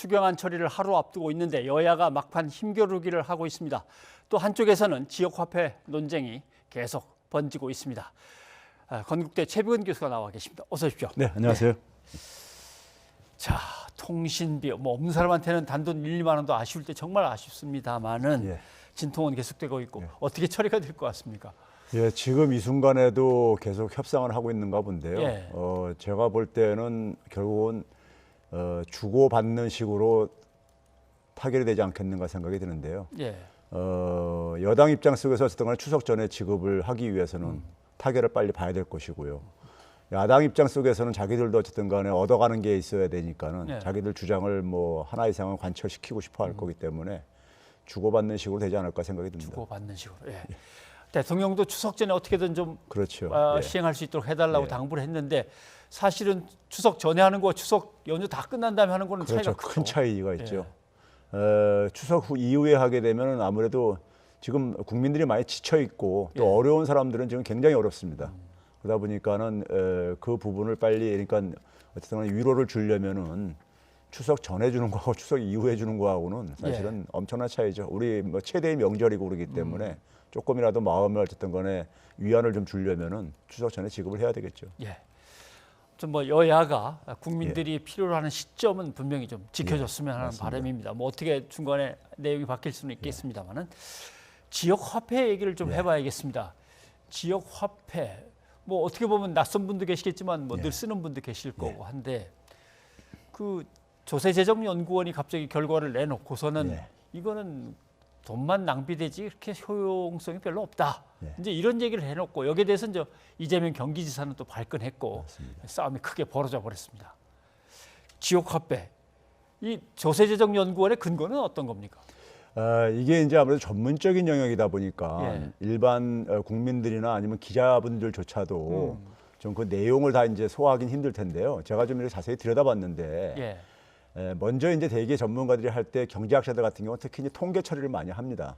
추경안 처리를 하루 앞두고 있는데 여야가 막판 힘겨루기를 하고 있습니다. 또 한쪽에서는 지역화폐 논쟁이 계속 번지고 있습니다. 건국대 최병근 교수가 나와 계십니다. 어서 오십시오. 네, 안녕하세요. 자, 통신비 뭐 없는 사람한테는 단돈 1, 2만 원도 아쉬울 때 정말 아쉽습니다만은 진통은 계속되고 있고 어떻게 처리가 될 것 같습니까? 예, 지금 이 순간에도 계속 협상을 하고 있는가 본데요. 제가 볼 때는 결국은 주고받는 식으로 타결이 되지 않겠는가 생각이 드는데요. 여당 입장 속에서 어쨌든 간에 추석 전에 지급을 하기 위해서는 타결을 빨리 봐야 될 것이고요. 야당 입장 속에서는 자기들도 어쨌든 간에 얻어가는 게 있어야 되니까는 자기들 주장을 뭐 하나 이상은 관철시키고 싶어 할 거기 때문에 주고받는 식으로 되지 않을까 생각이 듭니다. 주고받는 식으로. 대통령도 추석 전에 어떻게든 좀 그렇죠. 시행할 수 있도록 해달라고 당부를 했는데 사실은 추석 전에 하는 거와 추석 연휴 다 끝난 다음에 하는 거는 그렇죠. 차이가 크죠. 큰 차이가 있죠. 추석 후 이후에 하게 되면 아무래도 지금 국민들이 많이 지쳐 있고 또 어려운 사람들은 지금 굉장히 어렵습니다. 그러다 보니까는 그 부분을 빨리 그러니까 어쨌든 위로를 주려면은 추석 전에 주는 거하고 추석 이후에 주는 거하고는 사실은 엄청난 차이죠. 우리 뭐 최대의 명절이고 그러기 때문에 조금이라도 마음을 어쨌든 간에 위안을 좀 주려면은 추석 전에 지급을 해야 되겠죠. 좀 뭐 여야가 국민들이 필요로 하는 시점은 분명히 좀 지켜줬으면 하는 맞습니다. 바람입니다. 뭐 어떻게 중간에 내용이 바뀔 수는 있겠습니다만은 지역 화폐 얘기를 좀 해봐야겠습니다. 지역 화폐 뭐 어떻게 보면 낯선 분도 계시겠지만 뭐 늘 쓰는 분도 계실 거고 한데 그 조세재정연구원이 갑자기 결과를 내놓고서는 이거는 돈만 낭비되지 그렇게 효용성이 별로 없다. 이제 이런 얘기를 해놓고 여기에 대해서 이제 이재명 경기지사는 또 발끈했고 싸움이 크게 벌어져 버렸습니다. 지역화폐 이 조세재정연구원의 근거는 어떤 겁니까? 이게 이제 아무래도 전문적인 영역이다 보니까 일반 국민들이나 아니면 기자분들조차도 좀 그 내용을 다 이제 소화하긴 힘들 텐데요. 제가 좀 이렇게 자세히 들여다봤는데 먼저 이제 대개 전문가들이 할 때 경제학자들 같은 경우 특히 이제 통계 처리를 많이 합니다.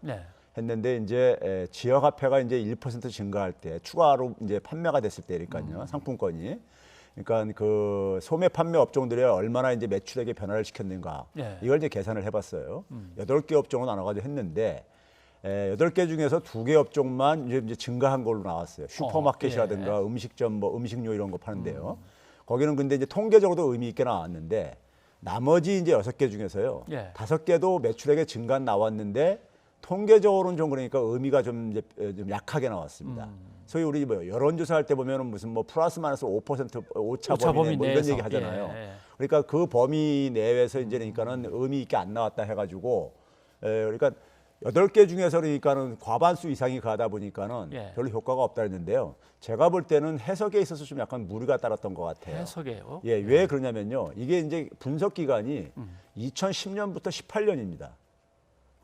했는데 이제 지역화폐가 이제 1% 증가할 때 추가로 이제 판매가 됐을 때니까요. 상품권이. 그러니까 그 소매 판매 업종들이 얼마나 이제 매출액에 변화를 시켰는가 이걸 이제 계산을 해봤어요. 8개 업종으로 나눠가지고 했는데 8개 중에서 2개 업종만 이제 증가한 걸로 나왔어요. 슈퍼마켓이라든가 음식점, 뭐 음식료 이런 거 파는데요. 거기는 근데 이제 통계적으로도 의미 있게 나왔는데 나머지 이제 6개 중에서요. 5개도 매출액의 증가 나왔는데 통계적으로는 좀 그러니까 의미가 좀 약하게 나왔습니다. 소위 우리 뭐 여론조사 할 때 보면은 무슨 뭐 플러스 마이너스 5% 오차 범위 뭐 이런 얘기 하잖아요. 그러니까 그 범위 내에서 이제 그러니까는 의미 있게 안 나왔다 해가지고 그러니까 8개 중에서 그러니까는 과반수 이상이 가다 보니까는 별로 효과가 없다 했는데요. 제가 볼 때는 해석에 있어서 좀 약간 무리가 따랐던 것 같아요. 해석이에요? 왜 그러냐면요. 이게 이제 분석 기간이 2010년부터 18년입니다.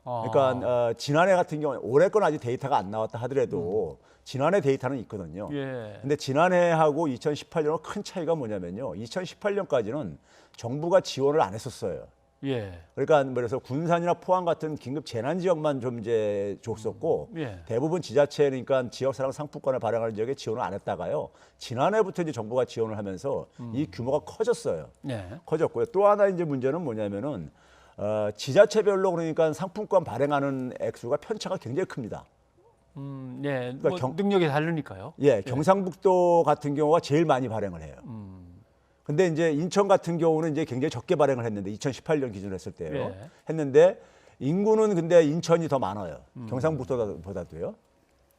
그러니까 지난해 같은 경우는 올해 건 아직 데이터가 안 나왔다 하더라도 지난해 데이터는 있거든요. 근데 지난해하고 2018년하고 큰 차이가 뭐냐면요. 2018년까지는 정부가 지원을 안 했었어요. 그러니까 그래서 군산이나 포항 같은 긴급 재난 지역만 좀 이제 줬었고 대부분 지자체 그러니까 지역사랑 상품권을 발행하는 지역에 지원을 안 했다가요. 지난해부터 이제 정부가 지원을 하면서 이 규모가 커졌어요. 커졌고요. 또 하나 이제 문제는 뭐냐면은 지자체별로 그러니까 상품권 발행하는 액수가 편차가 굉장히 큽니다. 그러니까 뭐 능력이 다르니까요. 경상북도 같은 경우가 제일 많이 발행을 해요. 근데 이제 인천 같은 경우는 이제 굉장히 적게 발행을 했는데 2018년 기준으로 했을 때요. 했는데 인구는 근데 인천이 더 많아요. 경상북도보다도요.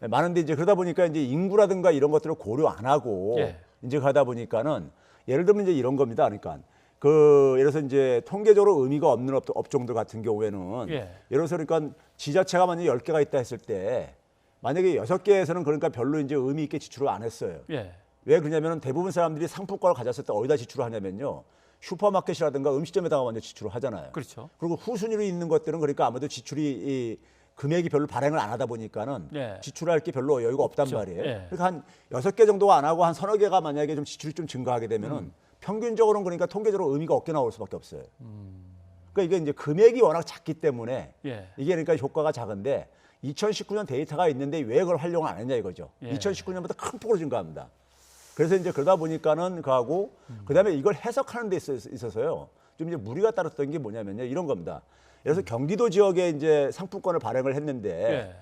많은데 이제 그러다 보니까 이제 인구라든가 이런 것들을 고려 안 하고 이제 가다 보니까는 예를 들면 이제 이런 겁니다. 그러니까 예를 들어서 이제 통계적으로 의미가 없는 업종들 같은 경우에는 예를 들어서 그러니까 지자체가 만약에 10개가 있다 했을 때 만약에 6개에서는 그러니까 별로 이제 의미 있게 지출을 안 했어요. 왜 그러냐면 대부분 사람들이 상품권을 가졌을 때 어디다 지출을 하냐면요. 슈퍼마켓이라든가 음식점에다가 먼저 지출을 하잖아요. 그리고 후순위로 있는 것들은 그러니까 아무래도 지출이 금액이 별로 발행을 안 하다 보니까는 지출할 게 별로 여유가 없단 말이에요. 그러니까 한 6개 정도가 안 하고 한 서너 개가 만약에 좀 지출이 좀 증가하게 되면은 평균적으로는 그러니까 통계적으로 의미가 없게 나올 수밖에 없어요. 그러니까 이게 이제 금액이 워낙 작기 때문에 이게 그러니까 효과가 작은데 2019년 데이터가 있는데 왜 그걸 활용을 안 했냐 이거죠. 2019년부터 큰 폭으로 증가합니다. 그래서 이제 그러다 보니까는 그하고 그다음에 이걸 해석하는 데 있어서요. 좀 이제 무리가 따랐던 게 뭐냐면요. 이런 겁니다. 예를 들어서 경기도 지역에 이제 상품권을 발행을 했는데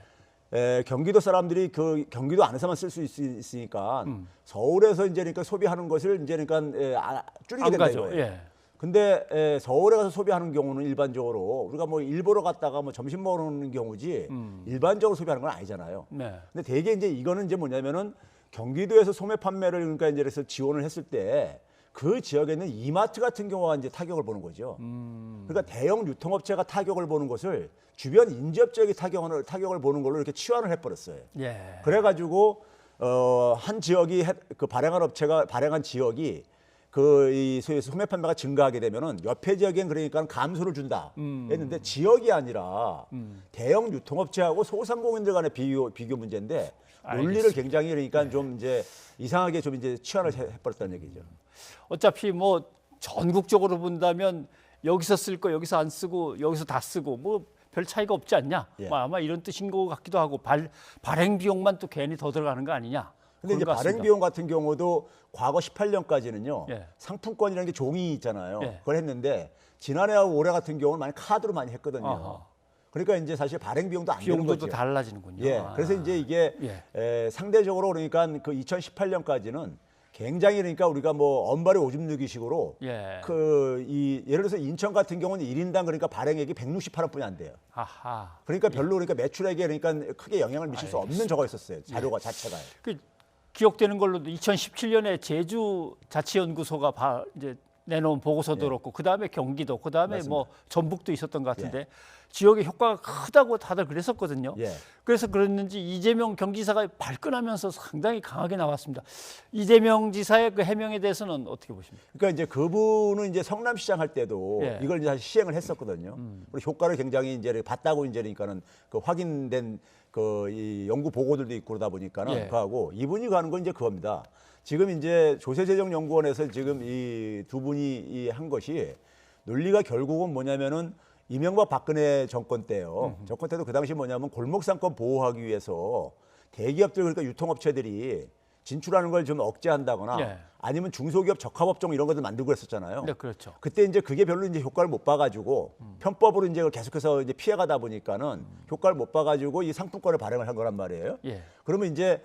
경기도 사람들이 그 경기도 안에서만 쓸 수 있으니까 서울에서 이제 그러니까 소비하는 것을 이제 그러니까 줄이게 된다 이거예요. 근데 서울에 가서 소비하는 경우는 일반적으로 우리가 뭐 일보러 갔다가 뭐 점심 먹는 경우지 일반적으로 소비하는 건 아니잖아요. 근데 대개 이제 이거는 이제 뭐냐면은 경기도에서 소매 판매를 그러니까 이제 그래서 지원을 했을 때 그 지역에 있는 이마트 같은 경우가 이제 타격을 보는 거죠. 그러니까 대형 유통업체가 타격을 보는 것을 주변 인접지역이 타격을 보는 걸로 이렇게 치환을 해버렸어요. 그래가지고 한 지역이 그 발행한 업체가 발행한 지역이 그 이 소매 판매가 증가하게 되면은 옆에 지역엔 그러니까 감소를 준다 했는데 지역이 아니라 대형 유통업체하고 소상공인들 간의 비교 문제인데 논리를 굉장히 그러니까 좀 이제 이상하게 좀 이제 치환을 해버렸다는 얘기죠. 어차피 뭐 전국적으로 본다면 여기서 쓸 거 여기서 안 쓰고 여기서 다 쓰고 뭐 별 차이가 없지 않냐. 뭐 아마 이런 뜻인 것 같기도 하고 발행 비용만 또 괜히 더 들어가는 거 아니냐. 근데 이제 발행 비용 같은 경우도 과거 18년까지는요. 상품권이라는 게 종이 있잖아요. 그걸 했는데 지난해하고 올해 같은 경우는 많이 카드로 많이 했거든요. 그러니까 이제 사실 발행 비용도 안 되는 거죠. 비용도 달라지는군요. 그래서 이제 이게 상대적으로 그러니까 그 2018년까지는 굉장히 그러니까 우리가 뭐 언발에 오줌 누기식으로 예를 들어서 인천 같은 경우는 1인당 그러니까 발행액이 168원뿐이 안 돼요. 그러니까 별로 그러니까 매출액에 그러니까 크게 영향을 미칠 수 없는 저거 있었어요. 자료가 자체가요. 기억되는 걸로도 2017년에 제주자치연구소가 이제 내놓은 보고서도 그렇고 그다음에 경기도 그다음에 뭐 전북도 있었던 것 같은데 지역의 효과가 크다고 다들 그랬었거든요. 그래서 그랬는지 이재명 경기지사가 발끈하면서 상당히 강하게 나왔습니다. 이재명 지사의 그 해명에 대해서는 어떻게 보십니까? 그러니까 이제 그분은 이제 성남시장 할 때도 이걸 이제 사실 시행을 했었거든요. 그리고 효과를 굉장히 이제 봤다고 이제 그러니까는 그 확인된 그 이 연구 보고들도 있고 그러다 보니까는 그하고 이분이 가는 건 이제 그겁니다. 지금 이제 조세재정연구원에서 지금 이 두 분이 한 것이 논리가 결국은 뭐냐면은 이명박 박근혜 정권 때요. 정권 때도 그 당시 뭐냐면 골목상권 보호하기 위해서 대기업들 그러니까 유통업체들이 진출하는 걸 좀 억제한다거나 아니면 중소기업 적합업종 이런 것들 만들고 했었잖아요. 그렇죠. 그때 이제 그게 별로 이제 효과를 못 봐가지고 편법으로 이제 그걸 계속해서 이제 피해가다 보니까는 효과를 못 봐가지고 이 상품권을 발행을 한 거란 말이에요. 그러면 이제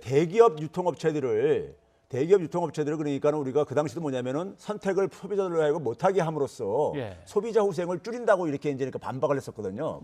대기업 유통업체들을 그러니까는 우리가 그 당시도 뭐냐면은 선택을 소비자들로 하여금 못하게 함으로써 소비자 후생을 줄인다고 이렇게 이제 그러니까 반박을 했었거든요.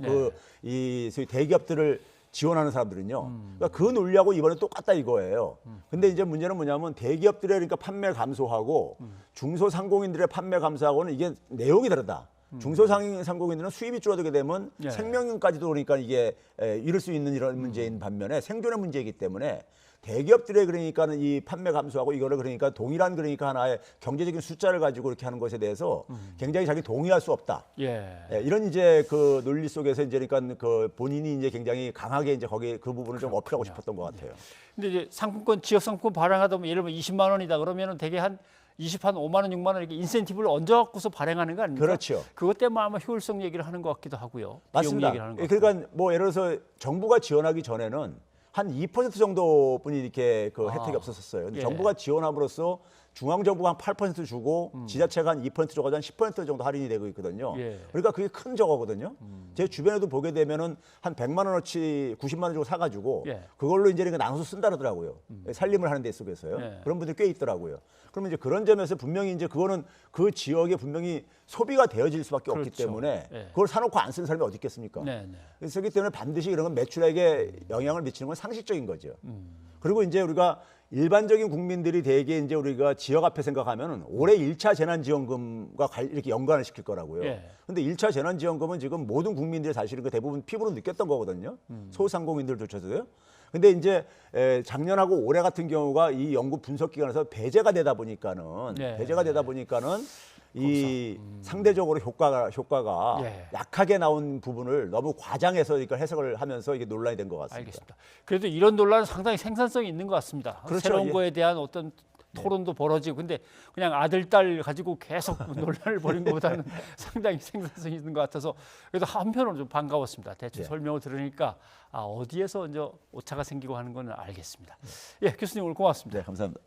소위 대기업들을 지원하는 사람들은요. 그러니까 그 논리하고 이번에 똑같다 이거예요. 근데 이제 문제는 뭐냐면 대기업들의 그러니까 판매 감소하고 중소상공인들의 판매 감소하고는 이게 내용이 다르다. 중소상공인들은 수입이 줄어들게 되면 생명까지도 그러니까 이게 잃을 수 있는 이런 문제인 반면에 생존의 문제이기 때문에 대기업들의 그러니까는 이 판매 감소하고 이거를 그러니까 동일한 그러니까 하나의 경제적인 숫자를 가지고 이렇게 하는 것에 대해서 굉장히 자기 동의할 수 없다. 이런 이제 그 논리 속에서 이제 그러니까 그 본인이 이제 굉장히 강하게 이제 거기 그 부분을 좀 어필하고 싶었던 것 같아요. 근데 이제 상품권 지역 상품권 발행하다 보면 예를 들면 20만 원이다 그러면은 되게 한 5만 원, 6만 원 이렇게 인센티브를 얹어갖고서 발행하는 거 아닙니까? 그렇죠. 그것 때문에 아마 효율성 얘기를 하는 것 같기도 하고요. 맞습니다. 얘기를 하는 것 그러니까 뭐 예를 들어서 정부가 지원하기 전에는 한 2% 정도뿐이 이렇게 그 혜택이 없었어요. 근데 정부가 지원함으로써 중앙정부가 한 8% 주고 지자체가 한 2% 줘가지고 한 10% 정도 할인이 되고 있거든요. 그러니까 그게 큰 저거거든요. 제 주변에도 보게 되면은 한 100만 원어치 90만 원 주고 사가지고 그걸로 이제 나눠서 쓴다 그러더라고요. 살림을 하는 데 속에서요. 그런 분들이 꽤 있더라고요. 그러면 이제 그런 점에서 분명히 이제 그거는 그 지역에 분명히 소비가 되어질 수밖에 없기 때문에 그걸 사놓고 안 쓰는 사람이 어디 있겠습니까? 그래서 그렇기 때문에 반드시 이런 건 매출액에 영향을 미치는 건 상식적인 거죠. 그리고 이제 우리가 일반적인 국민들이 대개 이제 우리가 지역 앞에 생각하면은 올해 1차 재난지원금과 이렇게 연관을 시킬 거라고요. 근데 1차 재난지원금은 지금 모든 국민들이 사실은 그 대부분 피부로 느꼈던 거거든요. 소상공인들조차도요. 근데 이제 작년하고 올해 같은 경우가 이 연구 분석 기관에서 배제가 되다 보니까는 이 상대적으로 효과가 약하게 나온 부분을 너무 과장해서 이걸 해석을 하면서 이게 논란이 된 것 같습니다. 알겠습니다. 그래도 이런 논란은 상당히 생산성이 있는 것 같습니다. 그렇죠. 새로운 거에 대한 어떤 토론도 벌어지고 근데 그냥 아들 딸 가지고 계속 논란을 벌인 것보다는 상당히 생산성이 있는 것 같아서 그래도 한편으로 좀 반가웠습니다. 대충 설명을 들으니까 어디에서 이제 오차가 생기고 하는 건 알겠습니다. 예, 교수님 오늘 고맙습니다. 네, 감사합니다.